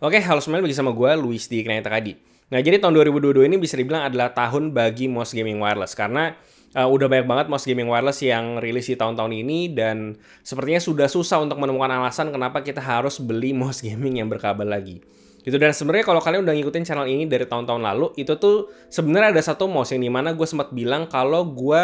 Oke, halo semuanya, lagi sama gue, Luis di Kenai Takadi. Nah, jadi tahun 2022 ini bisa dibilang adalah tahun bagi mouse gaming wireless, karena udah banyak banget mouse gaming wireless yang rilis di tahun-tahun ini, dan sepertinya sudah susah untuk menemukan alasan kenapa kita harus beli mouse gaming yang berkabel lagi. Gitu, dan sebenarnya kalau kalian udah ngikutin channel ini dari tahun-tahun lalu, itu tuh sebenarnya ada satu mouse yang dimana gue sempat bilang kalau gue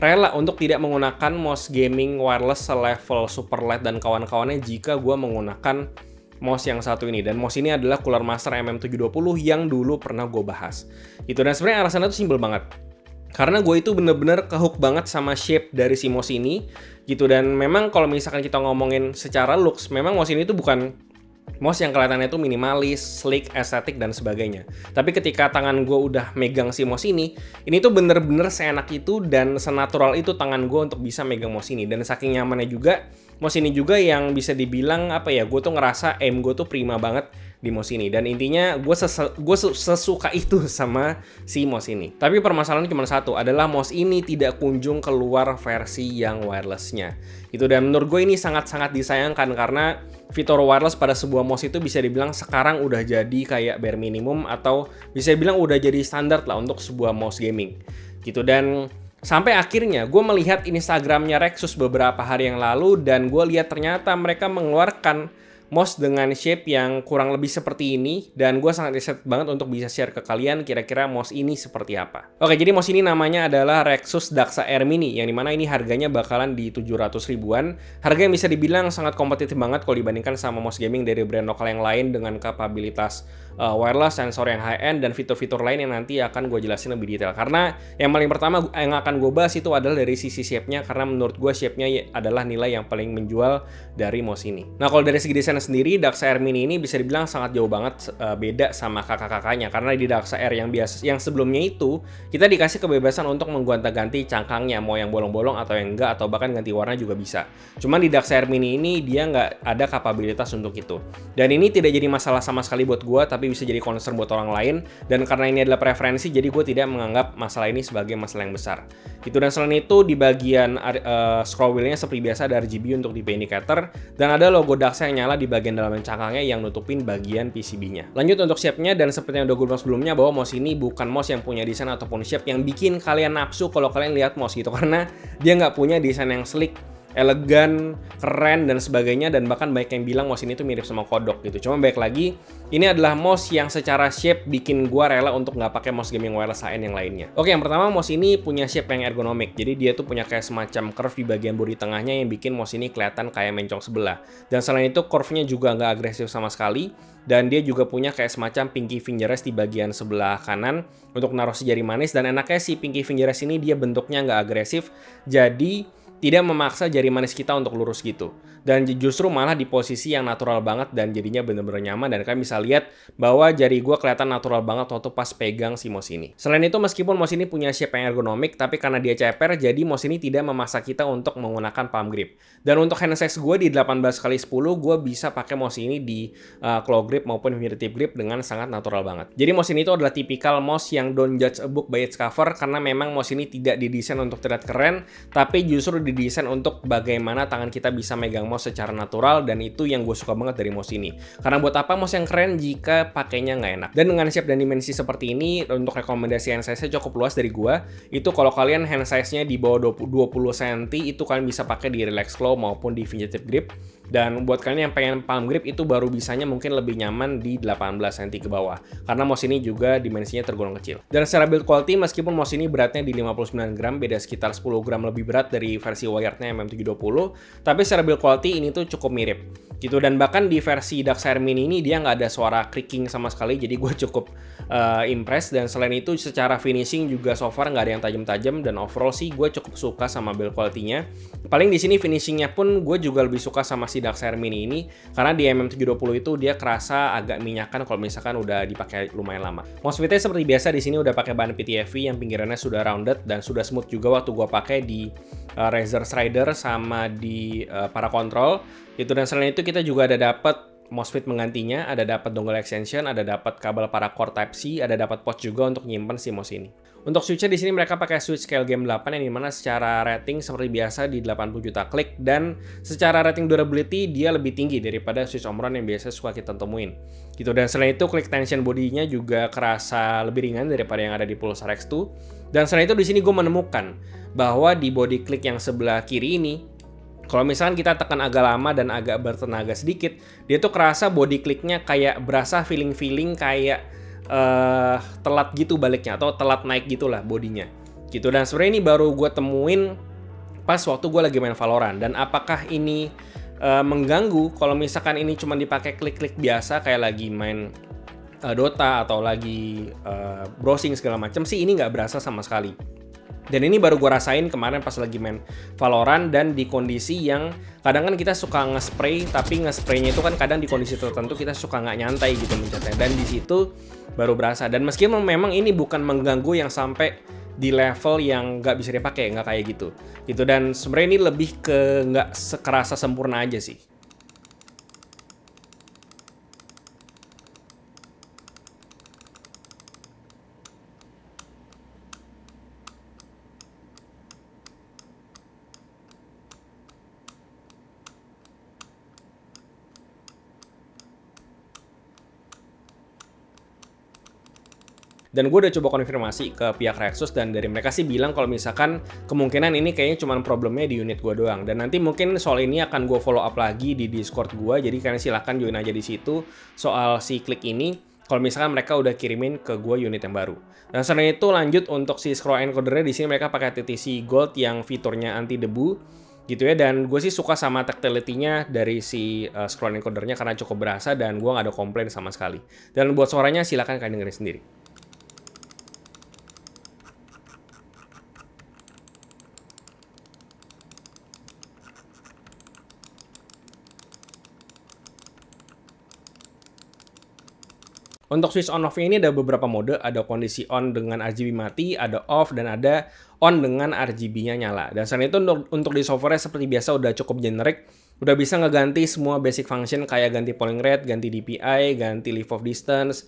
rela untuk tidak menggunakan mouse gaming wireless selevel Super Light dan kawan-kawannya jika gue menggunakan mouse yang satu ini. Dan mouse ini adalah Cooler Master MM720 yang dulu pernah gue bahas. Itu, dan sebenarnya alasannya tuh simpel banget. Karena gue itu bener-bener kehook banget sama shape dari si mouse ini. Gitu, dan memang kalau misalkan kita ngomongin secara looks, memang mouse ini tuh bukan mouse yang kelihatannya itu minimalis, sleek, estetik, dan sebagainya. Tapi ketika tangan gue udah megang si mouse ini tuh bener-bener seenak itu dan senatural itu tangan gue untuk bisa megang mouse ini. Dan saking nyamannya juga, mouse ini juga yang bisa dibilang apa ya, gue tuh ngerasa aim gue tuh prima banget di mouse ini. Dan intinya gue sesuka itu sama si mouse ini. Tapi permasalahannya cuma satu, adalah mouse ini tidak kunjung keluar versi yang wirelessnya. Itu, dan menurut gue ini sangat-sangat disayangkan karena fitur wireless pada sebuah mouse itu bisa dibilang sekarang udah jadi kayak bare minimum, atau bisa dibilang udah jadi standar lah untuk sebuah mouse gaming. Gitu, dan sampai akhirnya gue melihat Instagramnya Rexus beberapa hari yang lalu, dan gue lihat ternyata mereka mengeluarkan mouse dengan shape yang kurang lebih seperti ini, dan gue sangat excited banget untuk bisa share ke kalian kira-kira mouse ini seperti apa. Oke, jadi mouse ini namanya adalah Rexus Daxa Air Mini, yang dimana ini harganya bakalan di 700 ribuan. Harga yang bisa dibilang sangat kompetitif banget kalau dibandingkan sama mouse gaming dari brand lokal yang lain dengan kapabilitas wireless, sensor yang high-end, dan fitur-fitur lain yang nanti akan gue jelasin lebih detail. Karena yang paling pertama yang akan gue bahas itu adalah dari sisi shape-nya, karena menurut gue shape-nya adalah nilai yang paling menjual dari mouse ini. Nah, kalau dari segi desain sendiri, Daxa Air Mini ini bisa dibilang sangat jauh banget beda sama kakak-kakaknya, karena di Daxa Air yang sebelumnya itu kita dikasih kebebasan untuk menggonta-ganti cangkangnya, mau yang bolong-bolong atau yang enggak, atau bahkan ganti warna juga bisa. Cuman di Daxa Air Mini ini dia nggak ada kapabilitas untuk itu, dan ini tidak jadi masalah sama sekali buat gue, tapi bisa jadi concern buat orang lain. Dan karena ini adalah preferensi, jadi gue tidak menganggap masalah ini sebagai masalah yang besar. Gitu, dan selain itu di bagian scroll wheelnya seperti biasa ada RGB untuk DP indicator, dan ada logo Daxa yang nyala di bagian dalam cangkangnya yang nutupin bagian PCB-nya. Lanjut untuk shape-nya, dan seperti yang udah gue bilang sebelumnya, bahwa mouse ini bukan mouse yang punya desain ataupun shape yang bikin kalian nafsu kalau kalian lihat mouse gitu, karena dia nggak punya desain yang sleek, elegan, keren, dan sebagainya. Dan bahkan banyak yang bilang mouse ini tuh mirip sama kodok gitu. Cuma baik lagi, ini adalah mouse yang secara shape bikin gua rela untuk nggak pakai mouse gaming wireless high-end yang lainnya. Oke, yang pertama, mouse ini punya shape yang ergonomik. Jadi dia tuh punya kayak semacam curve di bagian bodi tengahnya yang bikin mouse ini kelihatan kayak mencong sebelah. Dan selain itu, curve-nya juga nggak agresif sama sekali. Dan dia juga punya kayak semacam pinky finger rest di bagian sebelah kanan untuk naruh si jari manis. Dan enaknya si pinky finger rest ini dia bentuknya nggak agresif, jadi tidak memaksa jari manis kita untuk lurus gitu. Dan justru malah di posisi yang natural banget, dan jadinya bener-bener nyaman. Dan kalian bisa lihat bahwa jari gue kelihatan natural banget waktu pas pegang si mouse ini. Selain itu, meskipun mouse ini punya shape yang ergonomik, tapi karena dia ceper, jadi mouse ini tidak memaksa kita untuk menggunakan palm grip. Dan untuk hand size gue di 18x10, gue bisa pakai mouse ini di claw grip maupun fingertip grip dengan sangat natural banget. Jadi mouse ini itu adalah tipikal mouse yang don't judge a book by its cover, karena memang mouse ini tidak didesain untuk terlihat keren, tapi justru didesain untuk bagaimana tangan kita bisa megang mouse secara natural. Dan itu yang gue suka banget dari mouse ini, karena buat apa mouse yang keren jika pakainya nggak enak. Dan dengan shape dan dimensi seperti ini, untuk rekomendasi hand size-nya cukup luas dari gue. Itu kalau kalian hand size-nya di bawah 20 cm, itu kalian bisa pakai di relax claw maupun di fingertip grip. Dan buat kalian yang pengen palm grip, itu baru bisanya mungkin lebih nyaman di 18 cm ke bawah, karena mouse ini juga dimensinya tergolong kecil. Dan secara build quality, meskipun mouse ini beratnya di 59 gram, beda sekitar 10 gram lebih berat dari versi wirednya MM720, tapi secara build quality ini tuh cukup mirip gitu. Dan bahkan di versi Daxa Air Mini ini dia nggak ada suara creaking sama sekali, jadi gue cukup impressed. Dan selain itu, secara finishing juga so far nggak ada yang tajam-tajam, dan overall sih gue cukup suka sama build quality-nya. Paling di sini finishingnya pun gue juga lebih suka sama si Daxa Air Mini ini, karena di MM720 itu dia kerasa agak minyakan kalau misalkan udah dipakai lumayan lama. Mouse fitnya seperti biasa di sini udah pakai bahan PTFE yang pinggirannya sudah rounded dan sudah smooth juga waktu gue pakai di Razer Strider sama di para kontrol itu. Dan selain itu kita juga ada dapat MOSFET menggantinya, ada dapat dongle extension, ada dapat kabel paracord Type-C, ada dapat port juga untuk nyimpen si mouse ini. Untuk switch di sini mereka pakai switch scale game 8 yang dimana secara rating seperti biasa di 80 juta klik, dan secara rating durability dia lebih tinggi daripada switch Omron yang biasa suka kita temuin. Gitu, dan selain itu click tension bodinya juga kerasa lebih ringan daripada yang ada di Pulsar X2. Dan selain itu di sini gue menemukan bahwa di body click yang sebelah kiri ini, kalau misalkan kita tekan agak lama dan agak bertenaga sedikit, dia tuh kerasa body clicknya kayak berasa feeling kayak telat gitu baliknya, atau telat naik gitulah bodinya gitu. Dan sebenarnya ini baru gue temuin pas waktu gue lagi main Valorant. Dan apakah ini mengganggu kalau misalkan ini cuma dipakai klik-klik biasa kayak lagi main Dota atau lagi browsing segala macam sih, ini nggak berasa sama sekali. Dan ini baru gue rasain kemarin pas lagi main Valorant, dan di kondisi yang kadang kan kita suka nge-spray, tapi nge-spraynya itu kan kadang di kondisi tertentu kita suka nggak nyantai gitu mencetnya. Dan di situ baru berasa. Dan meskipun memang ini bukan mengganggu yang sampai di level yang nggak bisa dipakai, nggak kayak gitu. Dan sebenarnya ini lebih ke nggak sekerasa sempurna aja sih. Dan gue udah coba konfirmasi ke pihak Rexus, dan dari mereka sih bilang kalau misalkan kemungkinan ini kayaknya cuma problemnya di unit gue doang. Dan nanti mungkin soal ini akan gue follow up lagi di Discord gue, jadi kalian silahkan join aja di situ soal si klik ini, kalau misalkan mereka udah kirimin ke gue unit yang baru. Dan selain itu lanjut untuk si scroll encodernya, di sini mereka pakai TTC Gold yang fiturnya anti debu gitu ya. Dan gue sih suka sama tactility-nya dari si scroll encodernya karena cukup berasa, dan gue nggak ada komplain sama sekali. Dan buat suaranya silahkan kalian dengerin sendiri. Untuk switch on off ini ada beberapa mode, ada kondisi on dengan RGB mati, ada off, dan ada on dengan RGB-nya nyala. Dan selain itu untuk di software seperti biasa udah cukup generic, udah bisa ngeganti semua basic function kayak ganti polling rate, ganti DPI, ganti leave of distance,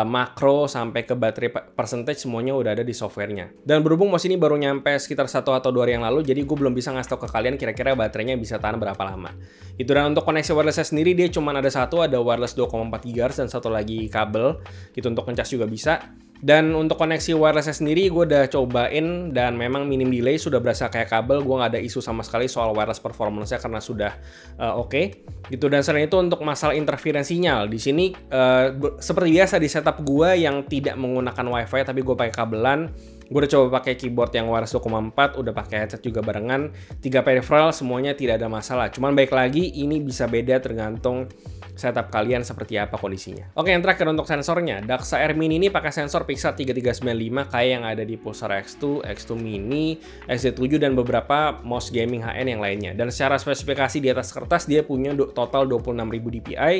makro, sampai ke baterai percentage, semuanya udah ada di softwarenya. Dan berhubung mouse ini baru nyampe sekitar 1 atau 2 hari yang lalu, jadi gue belum bisa ngasih tau ke kalian kira-kira baterainya bisa tahan berapa lama. Dan untuk koneksi wirelessnya sendiri dia cuma ada satu, ada wireless 2,4 GHz dan satu lagi kabel, gitu untuk ngecas juga bisa. Dan untuk koneksi wirelessnya sendiri gue udah cobain, dan memang minim delay, sudah berasa kayak kabel, gue nggak ada isu sama sekali soal wireless performance-nya karena sudah oke. Dan selain itu untuk masalah interferensi sinyal, di sini seperti biasa di setup gue yang tidak menggunakan wifi tapi gue pakai kabelan, gue udah coba pakai keyboard yang wireless 2,4, udah pakai headset juga barengan, 3 peripheral semuanya tidak ada masalah. Cuman baik lagi ini bisa beda tergantung setup kalian seperti apa kondisinya. Oke, yang terakhir untuk sensornya, Daxa Air Mini ini pakai sensor Pixar 3395 kayak yang ada di Pulsar X2, X2 Mini, XZ7, dan beberapa mouse gaming HN yang lainnya. Dan secara spesifikasi di atas kertas dia punya total 26.000 dpi,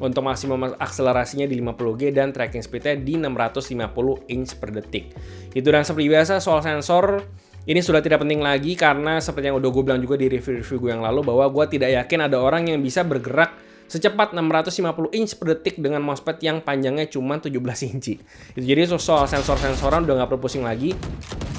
untuk maksimum akselerasinya di 50G, dan tracking speednya di 650 inch per detik. Dan seperti biasa soal sensor, ini sudah tidak penting lagi karena seperti yang udah gue bilang juga di review-review gue yang lalu, bahwa gue tidak yakin ada orang yang bisa bergerak secepat 650 inch per detik dengan mousepad yang panjangnya cuma 17 inci. Jadi soal sensor-sensoran udah nggak perlu pusing lagi,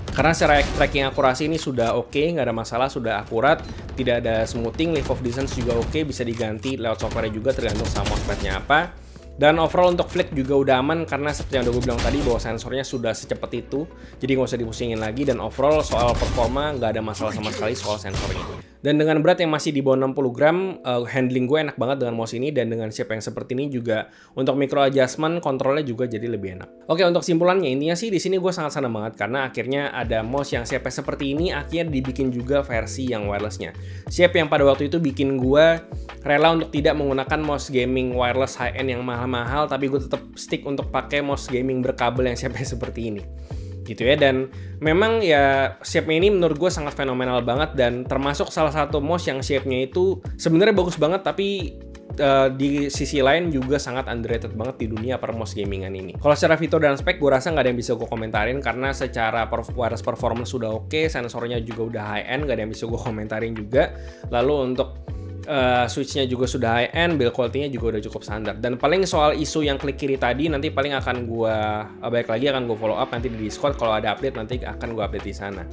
karena secara tracking akurasi ini sudah oke, nggak ada masalah, sudah akurat, tidak ada smoothing, leave of distance juga oke, bisa diganti lewat software juga tergantung sama mousepadnya apa. Dan overall untuk flick juga udah aman, karena seperti yang udah gue bilang tadi bahwa sensornya sudah secepat itu, jadi nggak usah dipusingin lagi. Dan overall soal performa nggak ada masalah sama sekali soal sensornya. Dan dengan berat yang masih di bawah 60 gram, handling gue enak banget dengan mouse ini, dan dengan shape yang seperti ini juga untuk micro adjustment kontrolnya juga jadi lebih enak. Oke, untuk simpulannya intinya sih di sini gue sangat senang banget karena akhirnya ada mouse yang shape seperti ini, akhirnya dibikin juga versi yang wirelessnya. Shape yang pada waktu itu bikin gue rela untuk tidak menggunakan mouse gaming wireless high-end yang mahal-mahal, tapi gue tetap stick untuk pakai mouse gaming berkabel yang shape seperti ini. Dan memang ya shape-nya ini menurut gue sangat fenomenal banget, dan termasuk salah satu mouse yang shape-nya itu sebenarnya bagus banget, tapi di sisi lain juga sangat underrated banget di dunia per mouse gamingan ini. Kalau secara fitur dan spek gue rasa nggak ada yang bisa gue komentarin, karena secara wireless performance sudah oke, sensornya juga udah high end, nggak ada yang bisa gue komentarin juga. Lalu untuk switch-nya juga sudah high-end, build quality-nya juga udah cukup standar. Dan paling soal isu yang klik kiri tadi, nanti paling akan balik lagi akan gue follow up nanti di Discord. Kalau ada update nanti akan gue update di sana.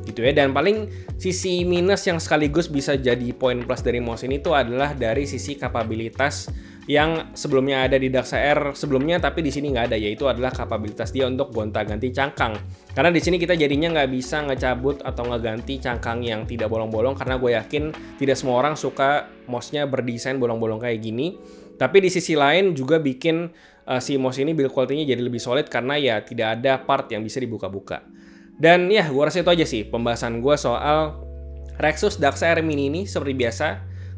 Gitu ya. Dan paling sisi minus yang sekaligus bisa jadi poin plus dari mouse ini tuh adalah dari sisi kapabilitas yang sebelumnya ada di DuxAir sebelumnya, tapi di sini nggak ada, yaitu adalah kapabilitas dia untuk gonta-ganti cangkang. Karena di sini kita jadinya nggak bisa ngecabut atau ngeganti cangkang yang tidak bolong-bolong, karena gue yakin tidak semua orang suka mouse-nya berdesain bolong-bolong kayak gini. Tapi di sisi lain juga bikin si mouse ini build quality-nya jadi lebih solid karena ya tidak ada part yang bisa dibuka-buka. Dan ya, gue rasa itu aja sih pembahasan gue soal Rexus DuxAir Mini ini. Seperti biasa,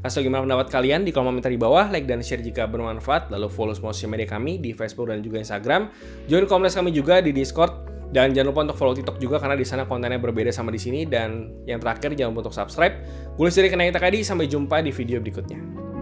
kasih tau gimana pendapat kalian di kolom komentar di bawah, like dan share jika bermanfaat, lalu follow semua sosial media kami di Facebook dan juga Instagram, join komunitas kami juga di Discord, dan jangan lupa untuk follow TikTok juga karena di sana kontennya berbeda sama di sini, dan yang terakhir jangan lupa untuk subscribe. Gue dari Kenekta Kadi, sampai jumpa di video berikutnya.